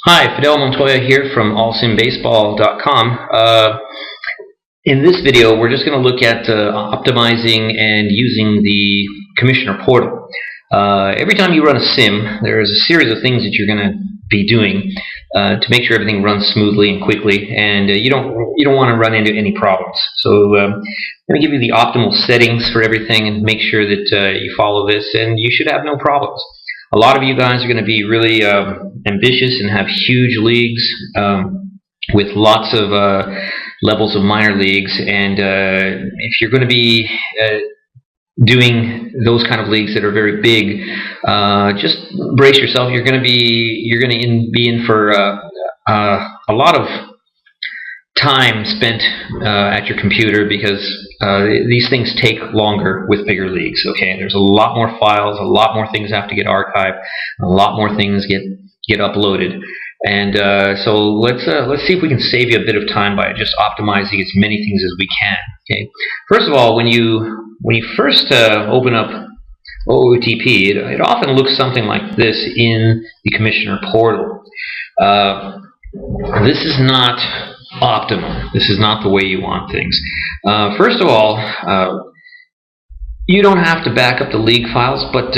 Hi, Fidel Montoya here from allsimbaseball.com. In this video, we're just going to look at optimizing and using the Commissioner portal. Every time you run a sim, there's a series of things that you're going to be doing to make sure everything runs smoothly and quickly, and you don't want to run into any problems. So I'm going to give you the optimal settings for everything and make sure that you follow this, and you should have no problems. A lot of you guys are going to be really ambitious and have huge leagues with lots of levels of minor leagues, and if you're going to be doing those kind of leagues that are very big, just brace yourself. You're going to be in for a lot of time spent at your computer, because these things take longer with bigger leagues. Okay, there's a lot more files, a lot more things have to get archived, a lot more things get uploaded, and so let's see if we can save you a bit of time by just optimizing as many things as we can. Okay, first of all, when you first open up OOTP, it often looks something like this in the Commissioner portal. This is not optimal. This is not the way you want things. First of all, you don't have to back up the league files, but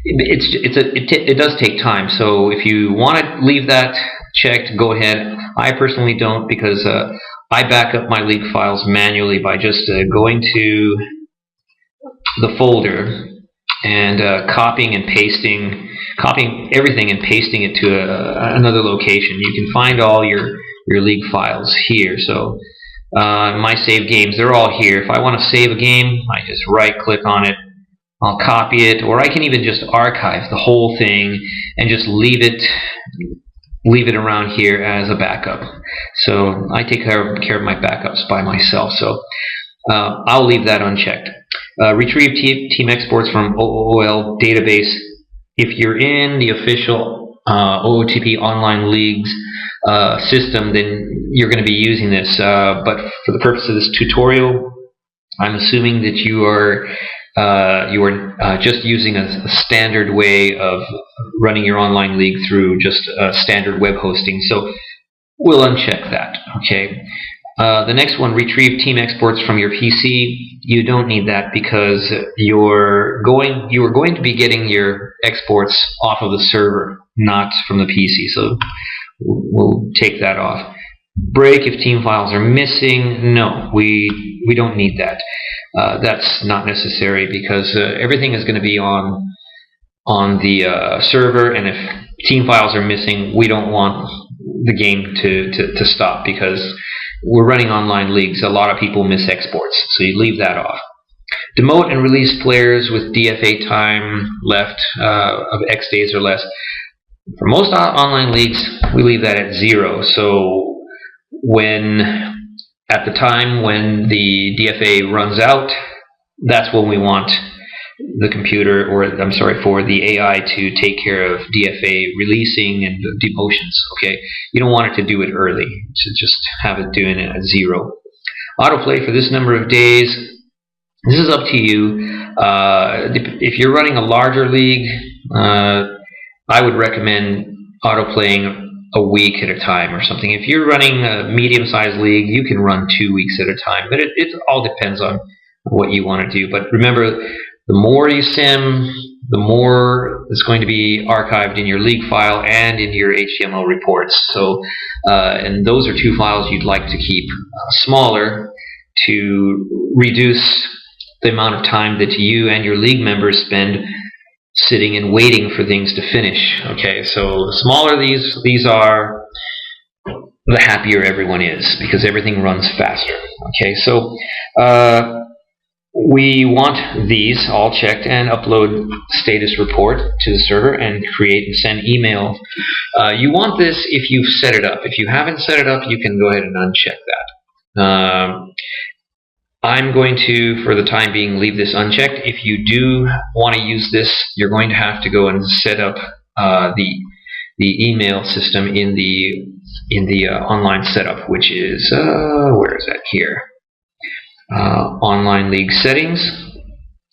it does take time. So if you want to leave that checked, go ahead. I personally don't, because I back up my league files manually by just going to the folder and copying everything and pasting it to another location. You can find all your league files here. So my save games, they're all here. If I want to save a game, I just right click on it, I'll copy it, or I can even just archive the whole thing and just leave it around here as a backup. So I take care of my backups by myself, so I'll leave that unchecked. Retrieve team exports from OOL database. If you're in the official OOTP online leagues system, then you're going to be using this. But for the purpose of this tutorial, I'm assuming that you are just using a standard way of running your online league through just standard web hosting. So we'll uncheck that. Okay. The next one, retrieve team exports from your PC. You don't need that, because you are going to be getting your exports off of the server, not from the PC. So we'll take that off. Break if team files are missing. No, we don't need that. That's not necessary, because everything is going to be on the server, and if team files are missing, we don't want the game to stop, because we're running online leagues. A lot of people miss exports, so you leave that off. Demote and release players with DFA time left of X days or less. For most online leagues, we leave that at 0. So at the time when the DFA runs out, that's when we want the computer, or I'm sorry, for the AI to take care of DFA releasing and demotions. Okay, you don't want it to do it early, so just have it doing it at 0. Autoplay for this number of days. This is up to you. If you're running a larger league, I would recommend autoplaying a week at a time or something. If you're running a medium-sized league, you can run 2 weeks at a time, but it all depends on what you want to do. But remember, the more you sim, the more it's going to be archived in your league file and in your HTML reports. So, and those are 2 files you'd like to keep smaller to reduce the amount of time that you and your league members spend sitting and waiting for things to finish. Okay, so the smaller these are, the happier everyone is, because everything runs faster. Okay, so we want these all checked, and upload status report to the server and create and send email. You want this if you've set it up. If you haven't set it up, you can go ahead and uncheck that. I'm going to, for the time being, leave this unchecked. If you do want to use this, you're going to have to go and set up the email system in the online setup, which is where is that? Here. Online league settings.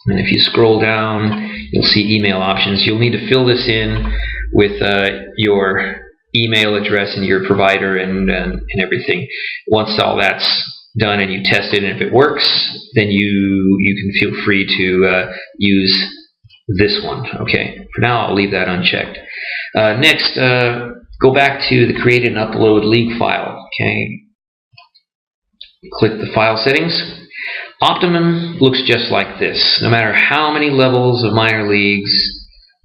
And if you scroll down, you'll see email options. You'll need to fill this in with your email address and your provider and everything. Once all that's done and you test it, and if it works, then you can feel free to use this one. Okay, for now I'll leave that unchecked. Next, go back to the create and upload league file. Okay, click the file settings. Optimum looks just like this. No matter how many levels of minor leagues,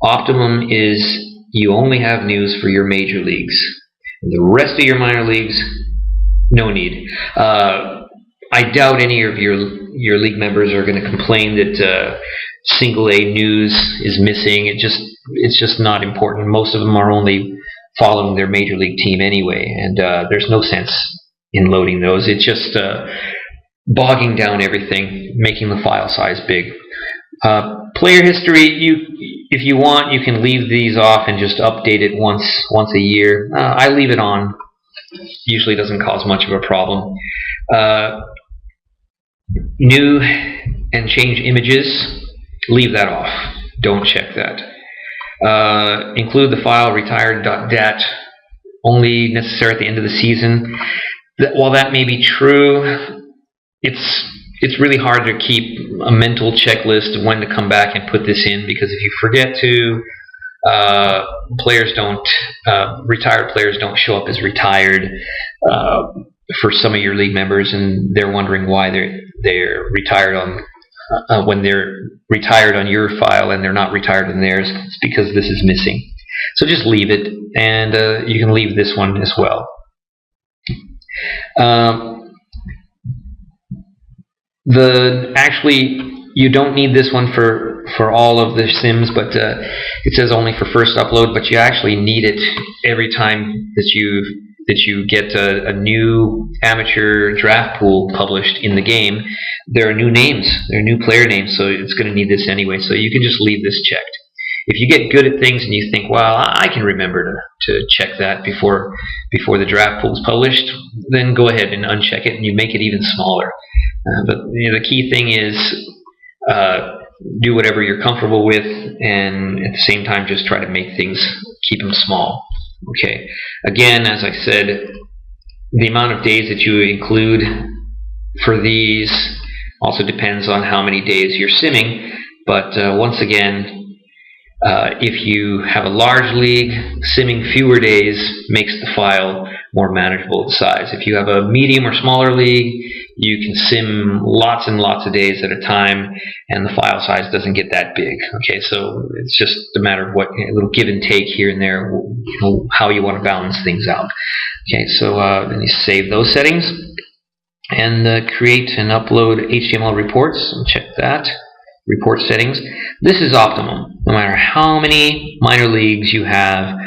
optimum is you only have news for your major leagues. The rest of your minor leagues, no need. I doubt any of your league members are going to complain that single A news is missing. It's just not important. Most of them are only following their major league team anyway, and there's no sense in loading those. It's just bogging down everything, making the file size big. Player history, if you want, you can leave these off and just update it once a year. I leave it on. Usually doesn't cause much of a problem. New and change images, leave that off. Don't check that. Include the file retired.dat, only necessary at the end of the season. While that may be true, it's really hard to keep a mental checklist of when to come back and put this in, because if you forget to, retired players don't show up as retired for some of your league members, and they're wondering why they're retired on when they're retired on your file and they're not retired on theirs. It's because this is missing. So just leave it, and you can leave this one as well. Actually, you don't need this one for all of the sims, but it says only for first upload. But you actually need it every time that you get a new amateur draft pool published in the game. There are new names, there are new player names, so it's going to need this anyway. So you can just leave this checked. If you get good at things and you think, well, I can remember to check that before the draft pool is published, then go ahead and uncheck it, and you make it even smaller. But the key thing is do whatever you're comfortable with, and at the same time just try to make things, keep them small. Okay. Again, as I said, the amount of days that you include for these also depends on how many days you're simming. But once again, if you have a large league, simming fewer days makes the file more manageable in size. If you have a medium or smaller league, you can sim lots and lots of days at a time, and the file size doesn't get that big. Okay, so it's just a matter of what, a little give and take here and there, how you want to balance things out. Okay, so then you save those settings and create and upload HTML reports. Check that. Report settings. This is optimum. No matter how many minor leagues you have,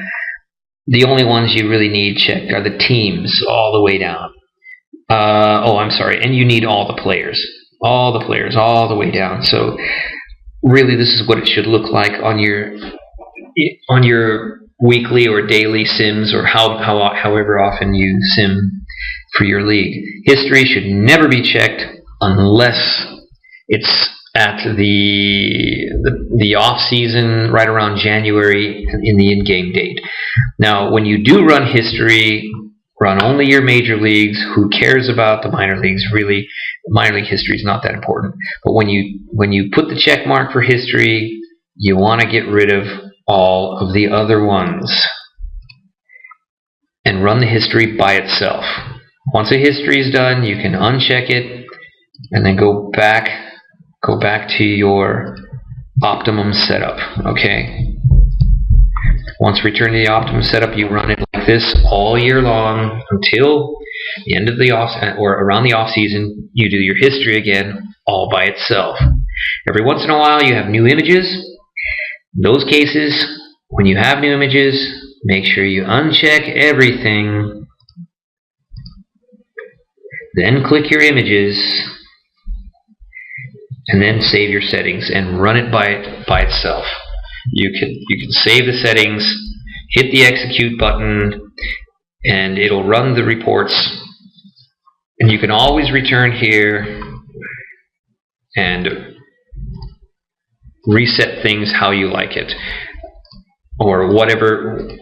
the only ones you really need checked are the teams all the way down. I'm sorry, and you need all the players all the way down. So really, this is what it should look like on your weekly or daily sims, or however often you sim for your league. History should never be checked unless it's at the off season, right around January, in the in-game date. Now, when you do run history, run only your major leagues. Who cares about the minor leagues? Really, minor league history is not that important. But when you put the check mark for history, you want to get rid of all of the other ones and run the history by itself. Once a history is done, you can uncheck it and then go back to your optimum setup. Okay. Once returned to the optimum setup, you run it like this all year long until the end of the off, or around the off season. You do your history again all by itself. Every once in a while, you have new images. In those cases, when you have new images, make sure you uncheck everything. Then click your images, and then save your settings and run it by itself. You can save the settings, hit the execute button, and it'll run the reports. And you can always return here and reset things how you like it, or whatever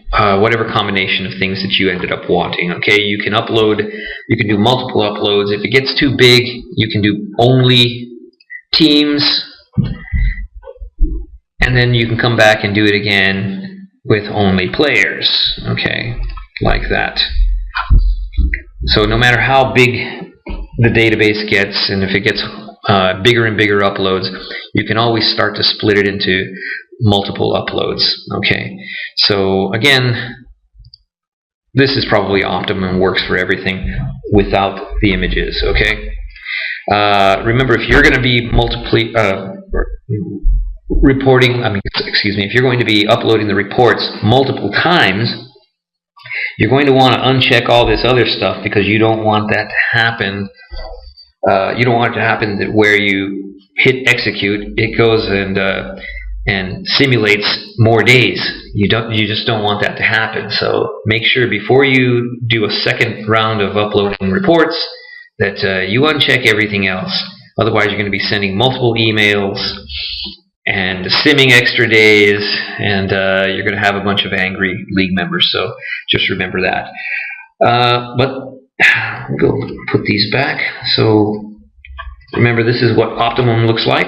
combination of things that you ended up wanting. Okay, you can do multiple uploads. If it gets too big, you can do only teams, and then you can come back and do it again with only players. Okay, like that. So no matter how big the database gets, and if it gets bigger and bigger uploads, you can always start to split it into multiple uploads. Okay, so again, this is probably optimum, works for everything without the images. Okay, remember, if you're going to be if you're going to be uploading the reports multiple times, you're going to want to uncheck all this other stuff, because you don't want that to happen. You don't want it to happen that where you hit execute, it goes and simulates more days. You just don't want that to happen. So make sure before you do a second round of uploading reports that you uncheck everything else. Otherwise, you're going to be sending multiple emails and simming extra days, and you're going to have a bunch of angry league members. So just remember that. But we'll put these back. So remember, this is what optimum looks like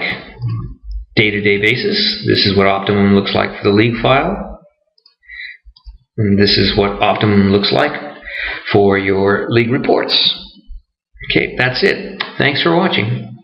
day-to-day basis. This is what optimum looks like for the league file. And this is what optimum looks like for your league reports. Okay, that's it. Thanks for watching.